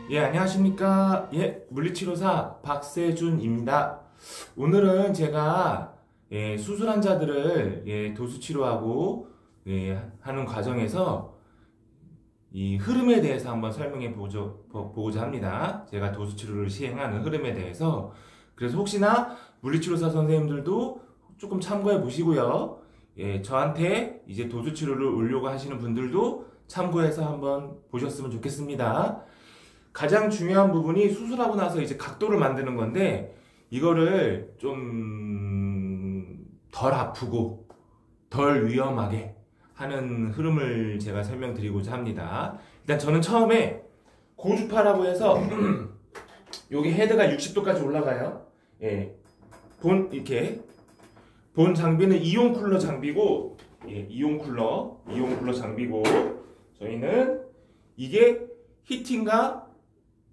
예, 안녕하십니까. 예, 물리치료사 박세준입니다. 오늘은 제가 수술 환자들을 도수치료하고 하는 과정에서 이 흐름에 대해서 한번 설명해 보고자 합니다. 제가 도수치료를 시행하는 흐름에 대해서. 그래서 혹시나 물리치료사 선생님들도 조금 참고해 보시고요. 저한테 이제 도수치료를 오려고 하시는 분들도 참고해서 한번 보셨으면 좋겠습니다. 가장 중요한 부분이 수술하고 나서 이제 각도를 만드는 건데, 이거를 좀 덜 아프고 덜 위험하게 하는 흐름을 제가 설명드리고자 합니다. 일단 저는 처음에 고주파라고 해서 여기 헤드가 60도까지 올라가요. 본 장비는 이온 쿨러 장비고, 이온 쿨러 장비고, 저희는 이게 히팅과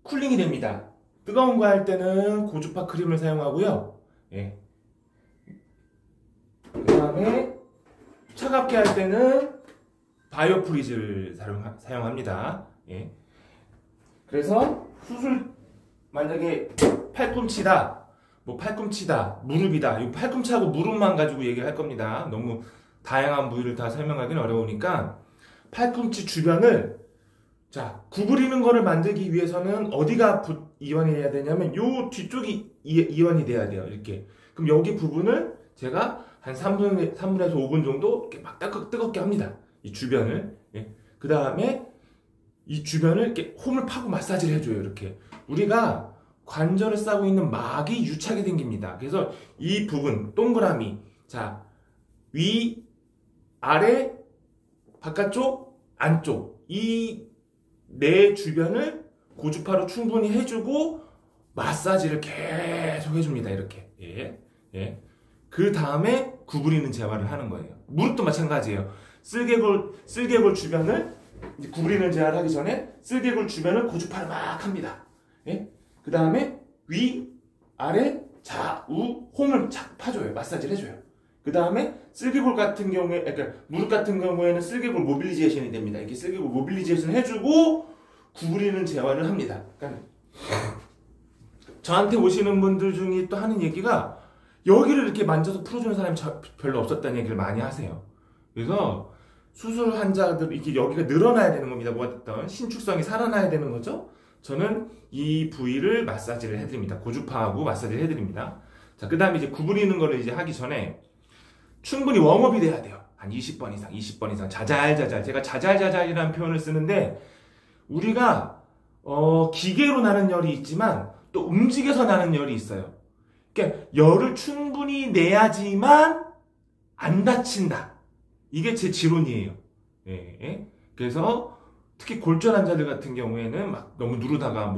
쿨링이 됩니다. 뜨거운 거 할 때는 고주파 크림을 사용하고요. 그 다음에 차갑게 할 때는 바이오프리즈를 사용합니다. 그래서 수술 만약에 팔꿈치다, 무릎이다. 이 팔꿈치하고 무릎만 가지고 얘기를 할 겁니다. 너무 다양한 부위를 다 설명하기는 어려우니까 팔꿈치 주변을 구부리는 거를 만들기 위해서는 어디가 이완이 돼야 되냐면 요 뒤쪽이 이완이 돼야 돼요. 이렇게. 그럼 여기 부분을 제가 한 3분에서 5분 정도 이렇게 막 뜨겁게 합니다. 이 주변을. 그 다음에 이 주변을 이렇게 홈을 파고 마사지를 해줘요. 이렇게. 우리가 관절을 싸고 있는 막이 유착이 생깁니다. 그래서 이 부분, 동그라미. 위, 아래, 바깥쪽, 안쪽. 이 내 주변을 고주파로 충분히 해주고 마사지를 계속 해줍니다. 이렇게. 그 다음에 구부리는 재활을 하는 거예요. 무릎도 마찬가지예요. 쓸개골 주변을 이제 구부리는 재활을 하기 전에 쓸개골 주변을 고주파를 막 합니다. 그 다음에 위, 아래, 좌우, 홈을 착 파줘요. 마사지를 해줘요. 그 다음에 쓸개골 같은 경우에, 그러니까 무릎 같은 경우에는 쓸개골 모빌리제이션이 됩니다. 이렇게 쓸개골 모빌리제이션 해주고 구부리는 재활을 합니다. 그러니까 저한테 오시는 분들 중에 또 하는 얘기가 여기를 이렇게 만져서 풀어주는 사람이 별로 없었다는 얘기를 많이 하세요. 그래서 수술 환자들 이렇게 여기가 늘어나야 되는 겁니다. 뭐가 됐든 신축성이 살아나야 되는 거죠. 저는 이 부위를 마사지를 해드립니다. 고주파하고 마사지를 해드립니다. 그 다음에 이제 구부리는 거를 이제 하기 전에 충분히 웜업이 돼야 돼요. 한 20번 이상. 자잘자잘. 제가 자잘자잘이라는 표현을 쓰는데, 우리가, 기계로 나는 열이 있지만, 또 움직여서 나는 열이 있어요. 그러니까, 열을 충분히 내야지만, 안 다친다. 이게 제 지론이에요. 그래서, 특히 골절 환자들 같은 경우에는 막 너무 누르다가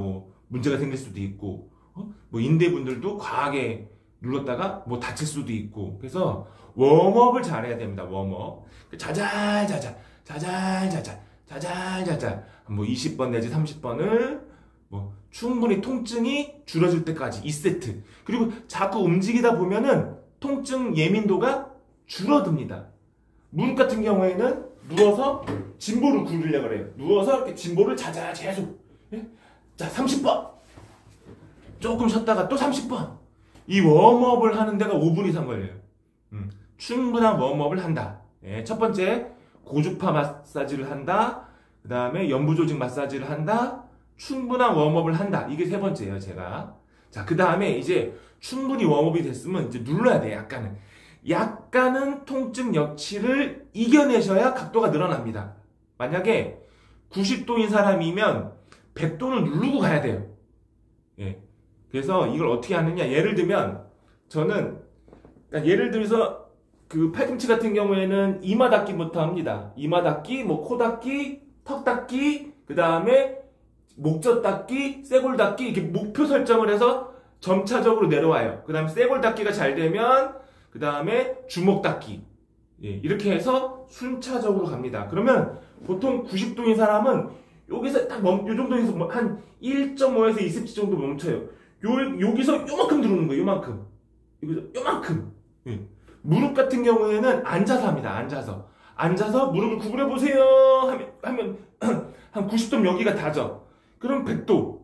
문제가 생길 수도 있고, 인대분들도 과하게 눌렀다가 다칠 수도 있고. 그래서 웜업을 잘해야 됩니다. 웜업. 자잘자잘 20번 내지 30번을 충분히 통증이 줄어들 때까지 2세트. 그리고 자꾸 움직이다 보면은 통증 예민도가 줄어듭니다. 무릎 같은 경우에는 누워서 진보를 굴리려고 그래요. 누워서 이렇게 진보를 자잘 계속. 30번. 조금 쉬었다가 또 30번. 이 웜업을 하는 데가 5분 이상 걸려요. 충분한 웜업을 한다. 첫 번째, 고주파 마사지를 한다. 그 다음에 연부조직 마사지를 한다. 충분한 웜업을 한다. 이게 세 번째예요, 제가. 그 다음에 이제 충분히 웜업이 됐으면 이제 눌러야 돼요, 약간은 통증 여치를 이겨내셔야 각도가 늘어납니다. 만약에 90도인 사람이면 100도는 누르고 가야 돼요. 그래서 이걸 어떻게 하느냐. 예를 들면, 저는, 예를 들어서, 그 팔꿈치 같은 경우에는 이마 닦기부터 합니다. 이마 닦기, 코 닦기, 턱 닦기, 그 다음에 목젖 닦기, 쇄골 닦기, 이렇게 목표 설정을 해서 점차적으로 내려와요. 그 다음에 쇄골 닦기가 잘 되면, 그 다음에 주먹 닦기. 이렇게 해서 순차적으로 갑니다. 그러면 보통 90도인 사람은 여기서 딱 요 정도에서 한 1.5에서 2cm 정도 멈춰요. 여기서 요만큼 누르는 거예요. 요만큼. 무릎 같은 경우에는 앉아서 합니다. 앉아서 무릎을 구부려 보세요 하면 한 90도 여기가 닿죠. 그럼 100도.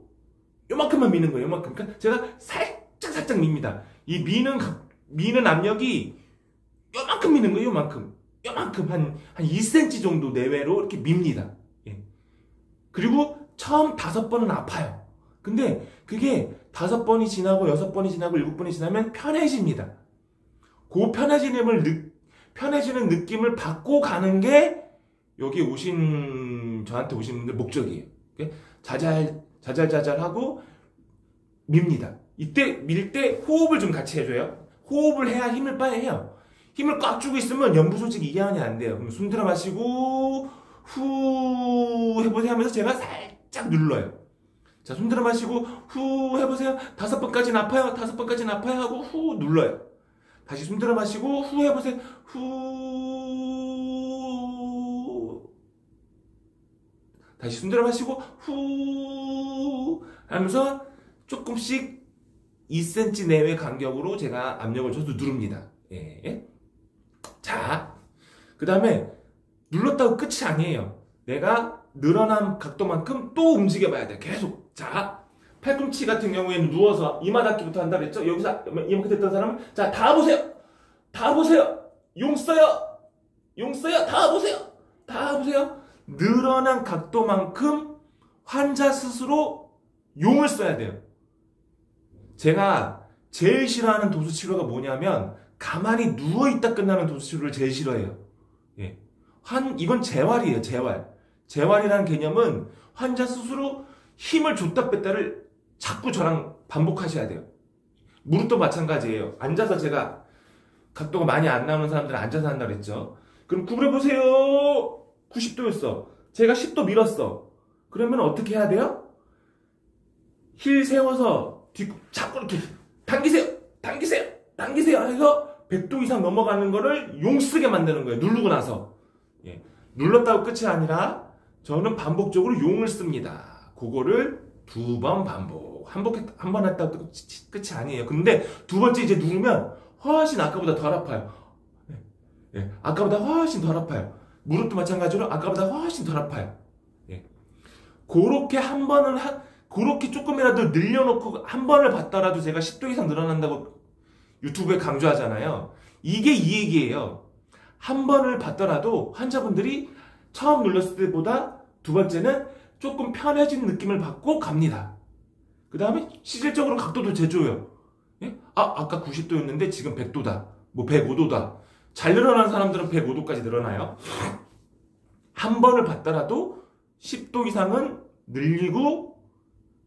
요만큼만 미는 거예요. 요만큼. 그러니까 제가 살짝 밉니다. 이 미는 압력이 요만큼 미는 거예요. 요만큼 한 2cm 정도 내외로 이렇게 밉니다. 예. 그리고 처음 5번은 아파요. 근데 그게 5번이 지나고 6번이 지나고 7번이 지나면 편해집니다. 그 편해지는 느낌을 받고 가는 게 여기 저한테 오신 분들 목적이에요. 자잘하고 밉니다. 이때 밀 때 호흡을 좀 같이 해줘요. 호흡을 해야 힘을 빨리 해요. 힘을 꽉 주고 있으면 연부 조직 이완이 안 돼요. 그럼 숨 들어 마시고 후 해보세요 하면서 제가 살짝 눌러요. 자, 숨 들어 마시고 후 해보세요. 5번까지는 아파요. 5번까지는 아파요 하고 후 눌러요. 다시 숨 들어 마시고 후 해보세요. 후. 다시 숨 들어 마시고 후 하면서 조금씩 2cm 내외 간격으로 제가 압력을 줘서 누릅니다. 예. 자, 그 다음에 눌렀다고 끝이 아니에요. 내가 늘어난 각도만큼 또 움직여봐야 돼. 계속. 자, 팔꿈치 같은 경우에는 누워서 이마 닫기부터 한다 그랬죠? 여기서 이만큼 됐던 사람은 자, 다 보세요. 용 써요. 다 보세요. 늘어난 각도만큼 환자 스스로 용을 써야 돼요. 제가 제일 싫어하는 도수 치료가 뭐냐면 가만히 누워있다 끝나는 도수 치료를 제일 싫어해요. 예. 이건 재활이에요. 재활이라는 개념은 환자 스스로 힘을 줬다 뺐다를 자꾸 저랑 반복하셔야 돼요. 무릎도 마찬가지예요. 앉아서 제가 각도가 많이 안 나오는 사람들은 앉아서 한다 그랬죠. 그럼 구부려보세요. 90도였어. 제가 10도 밀었어. 그러면 어떻게 해야 돼요? 힐 세워서 자꾸 이렇게 당기세요 해서 100도 이상 넘어가는 거를 용쓰게 만드는 거예요. 누르고 나서. 예. 눌렀다고 끝이 아니라 저는 반복적으로 용을 씁니다. 그거를 2번 반복. 한 번 했다고 끝이 아니에요. 근데 2번째 이제 누르면 훨씬 아까보다 덜 아파요. 예. 아까보다 훨씬 덜 아파요. 무릎도 마찬가지로 아까보다 훨씬 덜 아파요. 예. 그렇게 조금이라도 늘려놓고 한 번을 봤더라도 제가 10도 이상 늘어난다고 유튜브에 강조하잖아요. 이게 이 얘기예요. 한 번을 봤더라도 환자분들이 처음 눌렀을 때보다 2번째는 조금 편해진 느낌을 받고 갑니다. 그 다음에 실질적으로 각도도 재줘요. 예? 아까 90도였는데 지금 100도다. 뭐 105도다. 잘 늘어나는 사람들은 105도까지 늘어나요. 한 번을 봤더라도 10도 이상은 늘리고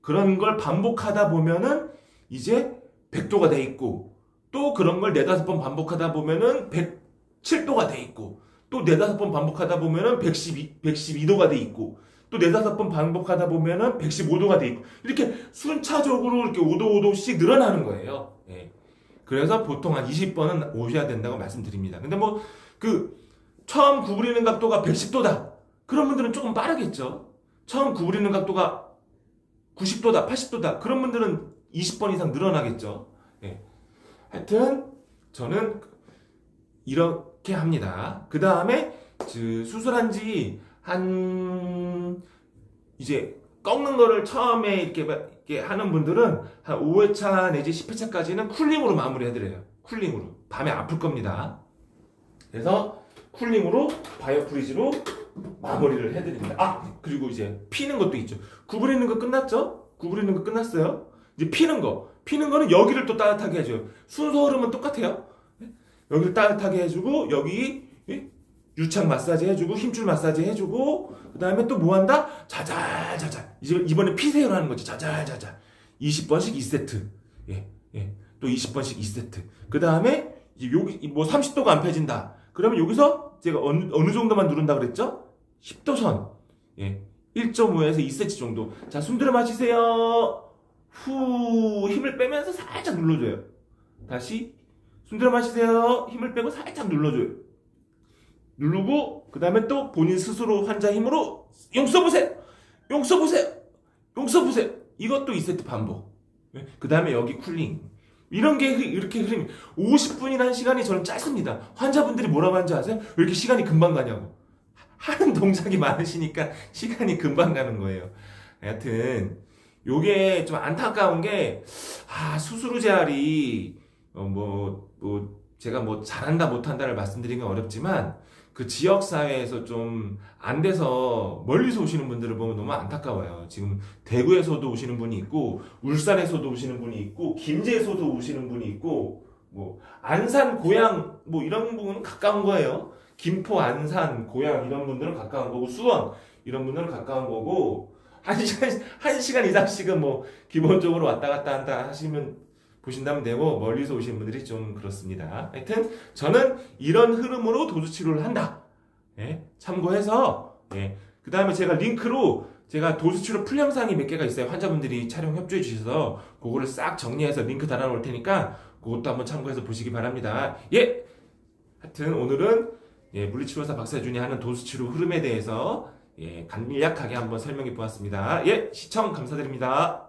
그런 걸 반복하다 보면은 이제 100도가 돼 있고 또 그런 걸 4-5번 반복하다 보면은 107도가 돼 있고 또 4-5번 반복하다 보면은 112도가 돼 있고 또 4-5번 반복하다 보면은 115도가 돼 있고 이렇게 순차적으로 이렇게 5도씩 늘어나는 거예요. 예. 그래서 보통 한 20번은 오셔야 된다고 말씀드립니다. 근데 처음 구부리는 각도가 110도다. 그런 분들은 조금 빠르겠죠. 처음 구부리는 각도가 90도다, 80도다. 그런 분들은 20번 이상 늘어나겠죠. 예. 하여튼 저는 이렇게 합니다. 그 다음에 수술한 지 이제 꺾는 거를 처음에 이렇게 하는 분들은 한 5회차 내지 10회차까지는 쿨링으로 마무리해드려요. 쿨링으로. 밤에 아플 겁니다. 그래서 쿨링으로 바이오프리즈로 마무리를 해드립니다. 그리고 이제 피는 것도 있죠. 구부리는 거 끝났죠? 구부리는 거 끝났어요. 이제 피는 거는 여기를 또 따뜻하게 해줘요. 순서 흐름은 똑같아요. 여기를 따뜻하게 해주고 여기 유착 마사지 해주고 힘줄 마사지 해주고 그 다음에 또 뭐 한다? 자잘자잘. 이번에 피세요라는 거지. 자잘자잘. 20번씩 2세트. 또 20번씩 2세트. 그 다음에 여기 뭐 30도가 안 펴진다. 그러면 여기서 제가 어느 정도만 누른다 그랬죠? 10도선. 1.5에서 2cm 정도. 자, 숨 들어 마시세요. 후, 힘을 빼면서 살짝 눌러줘요. 다시 숨 들어 마시세요. 힘을 빼고 살짝 눌러줘요. 누르고 그 다음에 또 본인 스스로 환자 힘으로 용 써보세요. 이것도 2세트 반복. 그 다음에 여기 쿨링. 이런 게 이렇게 흐름이 50분이라는 시간이 저는 짧습니다. 환자분들이 뭐라고 하는지 아세요? 왜 이렇게 시간이 금방 가냐고. 하는 동작이 많으시니까 시간이 금방 가는 거예요. 하여튼 요게 좀 안타까운 게, 수수료 재활이, 제가 뭐 잘한다 못한다를 말씀드리긴 어렵지만, 그 지역사회에서 좀 안 돼서 멀리서 오시는 분들을 보면 너무 안타까워요. 지금 대구에서도 오시는 분이 있고, 울산에서도 오시는 분이 있고, 김제에서도 오시는 분이 있고, 뭐, 안산, 고양, 뭐 이런 부분은 가까운 거예요. 김포, 안산, 고양 이런 분들은 가까운 거고, 수원 이런 분들은 가까운 거고, 한 시간 이상씩은 뭐, 기본적으로 왔다 갔다 한다 하시면, 보신다면 되고, 멀리서 오시는 분들이 좀 그렇습니다. 하여튼, 저는 이런 흐름으로 도수치료를 한다. 예? 참고해서, 예. 그 다음에 제가 링크로, 제가 도수치료 풀영상이 몇 개가 있어요. 환자분들이 촬영 협조해 주셔서, 그거를 싹 정리해서 링크 달아 놓을 테니까, 그것도 한번 참고해서 보시기 바랍니다. 예! 하여튼, 오늘은, 예, 물리치료사 박세준이 하는 도수치료 흐름에 대해서, 예, 간략하게 한번 설명해 보았습니다. 예, 시청 감사드립니다.